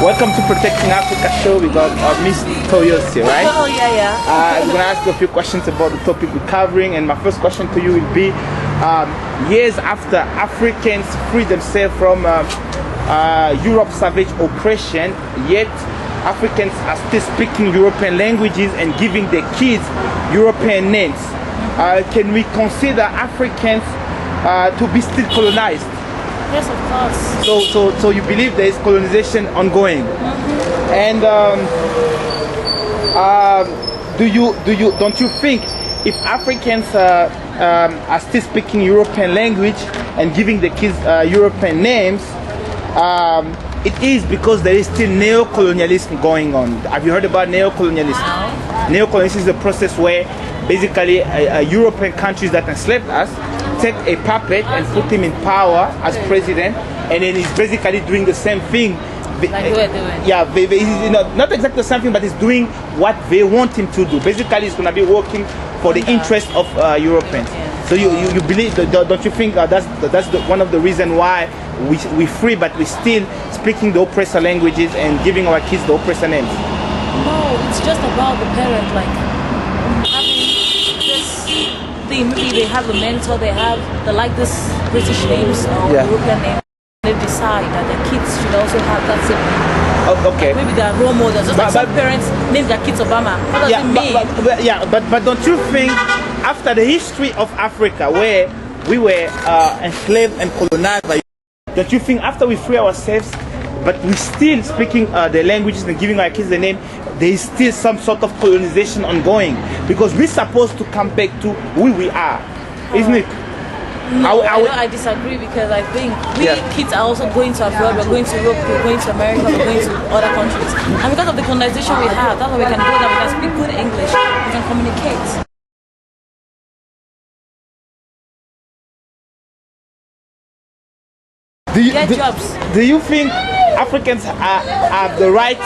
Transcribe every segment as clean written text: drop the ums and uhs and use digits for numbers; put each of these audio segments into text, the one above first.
Welcome to Protecting Africa show. We got Miss Toyosi, right? Oh, yeah. I'm going to ask you a few questions about the topic we're covering. And my first question to you will be, years after Africans freed themselves from Europe's savage oppression, yet Africans are still speaking European languages and giving their kids European names. Can we consider Africans to be still colonized? Yes, of course. So you believe there is colonization ongoing? And don't you think if Africans are still speaking European language and giving the kids European names, it is because there is still neo-colonialism going on? Have you heard about neo-colonialism? No. Neo-colonialism is a process where basically European countries that enslaved us take a puppet and put him in power as president, and then he's basically doing the same thing. Like we're doing. Yeah, not exactly the same thing, but he's doing what they want him to do. Basically, he's going to be working for the interest of Europeans. So you believe, don't you think that's one of the reasons why we free, but we still speaking the oppressor languages and giving our kids the oppressor names? No, it's just about the parent, like having this thing. Maybe they have a mentor, they like this British names or European names. They decide that the kids should also have that same name. Oh, okay. Maybe they are role models. Just like some parents name their kids Obama. What does it mean? But don't you think after the history of Africa, where we were enslaved and colonized by, don't you think after we free ourselves, but we still speaking the languages and giving our kids the name, there is still some sort of colonization ongoing? Because we're supposed to come back to who we are, isn't it? No, I disagree, because I think kids are also going to abroad. We're going to Europe, we're going to America, we're going to other countries. And because of the colonization we have, that's why we can go there, we can speak good English, we can communicate. Do you think Africans have the right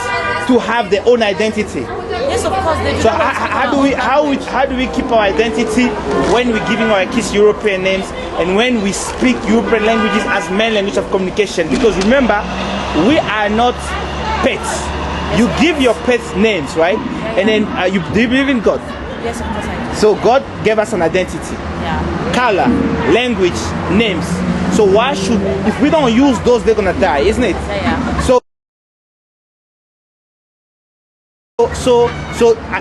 to have their own identity? Yes, of course they do. So how do we keep our identity when we're giving our kids European names and when we speak European languages as main language of communication? Because remember, we are not pets. You give your pets names, right? And then do you believe in God? Yes, of course I do. So God gave us an identity. Color, language, names. So why should, if we don't use those, they're gonna die, isn't it? So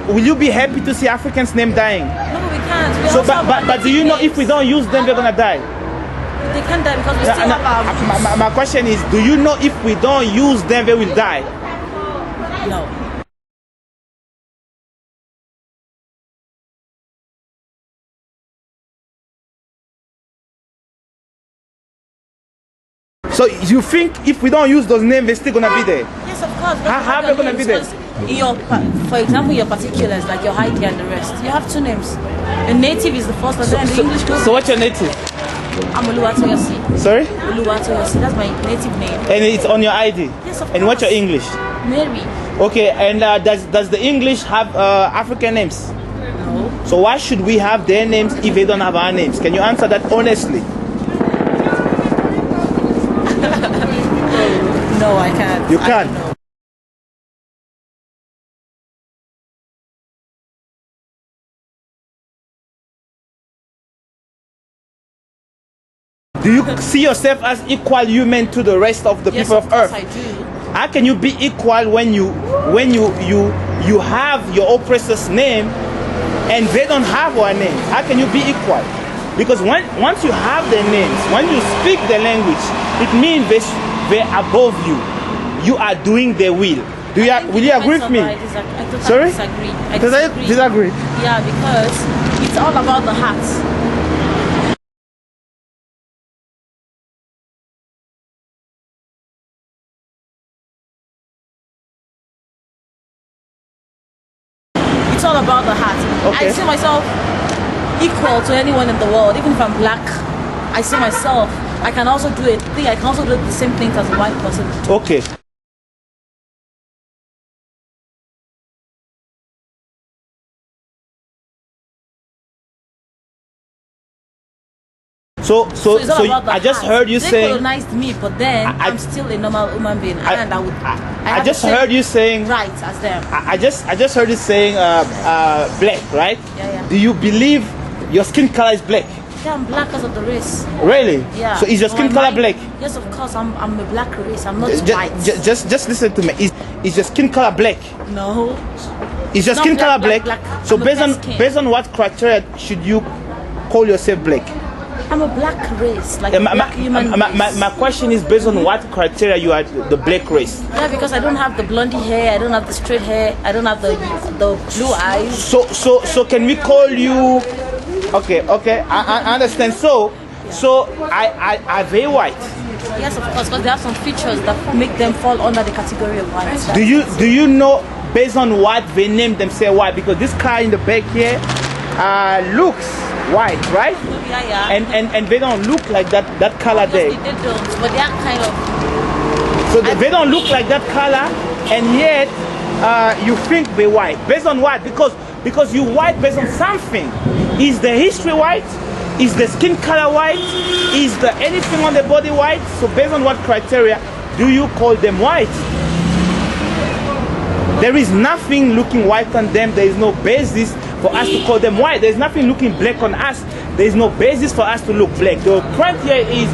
will you be happy to see Africans' name dying? No, we can't. So, but do you know if we don't use them, they're gonna die? They can't die because we still have our... My question is, do you know if we don't use them, they will die? No. So you think if we don't use those names, they're still gonna be there? Yes, of course. How are they gonna be there? For example, your particulars, like your ID and the rest, you have two names. A native is the first one, and the English goes. So what's your native? I'm Oluwatoyosi. Sorry? Oluwatoyosi, that's my native name. And it's on your ID? Yes, of course. And what's your English? Mary. Okay, and does the English have African names? No. So why should we have their names if they don't have our names? Can you answer that honestly? No, I can't. You can't? Do you see yourself as equal human to the rest of the people of Earth? Yes, of course I do. How can you be equal when you have your oppressor's name and they don't have our name? How can you be equal? Because once you have their names, when you speak the language, it means they're above you. You are doing their will. Will you agree with me? I totally Sorry? disagree. I disagree. Yeah, because it's all about the heart. It's all about the heart. Okay. I see myself equal to anyone in the world. Even if I'm black, I see myself. I can also do it. I can also do the same things as a white person. Okay. it's not about the I just heart. heard you They saying. colonized me, but then I'm still a normal human being, and I I have just the same heard you saying. rights as them. I just heard you saying black, right? Yeah. Do you believe your skin color is black? Yeah, I'm black because of the race. Really? Yeah. So is your skin My color mind- black? Yes, of course. I'm a black race. I'm not white. Just listen to me. Is your skin color black? No. Is your Not skin black, color black, black? black. So I'm a based on what criteria should you call yourself black? I'm a black race, like Yeah, a black human race. my question is based on what criteria you are the black race. Yeah, because I don't have the blondie hair, I don't have the straight hair, I don't have the blue eyes. So can we call you? Okay, I understand. So are they white? Yes, of course, because they have some features that make them fall under the category of white. Do you know based on what they name themselves white? Because this car in the back here looks white, right? Yeah. And they don't look like that color there. They don't, but they are kind of. So they don't look like that color, and yet you think they're white. Based on what? Because you white based on something. Is the history white? Is the skin color white? Is the anything on the body white? So based on what criteria do you call them white? There is nothing looking white on them. There is no basis for us to call them white. There is nothing looking black on us. There is no basis for us to look black. The point here is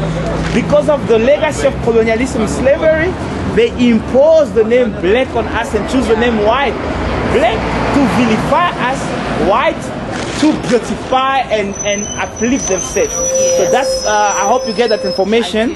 because of the legacy of colonialism and slavery, they impose the name black on us and choose the name white. Black to vilify us, white to beautify and uplift themselves. So that's, I hope you get that information.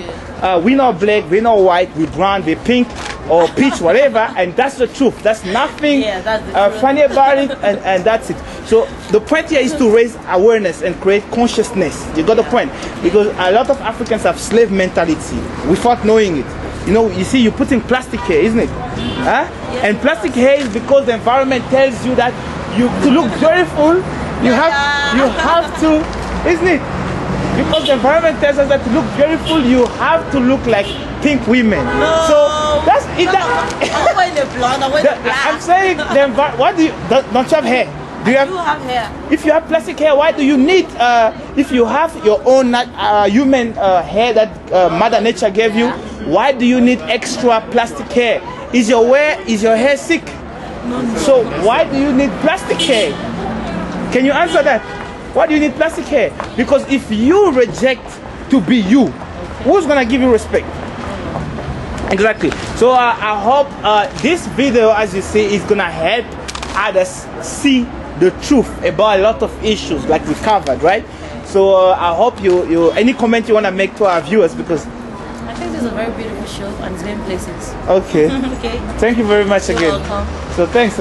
We're not black, we're not white, we're brown, we're pink, or peach, whatever, and that's the truth. That's nothing That's the truth. funny about it, and that's it. So the point here is to raise awareness and create consciousness. You got the point? Because a lot of Africans have slave mentality without knowing it. You know, you see, you're putting plastic hair, isn't it? Huh? And plastic hair is because the environment tells you that to look beautiful, you have to, isn't it? Because the environment tells us that to look beautiful, you have to look like pink women. No. So that's it. I'm wearing the blonde, I'm wearing the black. I'm saying, what do you, don't you have hair? Do you I do have hair. If you have plastic hair, why do you need, if you have your own human hair that Mother Nature gave you, why do you need extra plastic hair? Is your hair sick? No. So why do you need plastic hair? Can you answer that? Why do you need plastic hair? Because if you reject to be you, who's gonna give you respect? Exactly. So I hope this video, as you see, is gonna help others see the truth about a lot of issues like we covered, right? So I hope you any comment you wanna make to our viewers, because I think this is a very beautiful show and it's going places. okay. Okay. Thank you very much You're again. welcome. So thanks.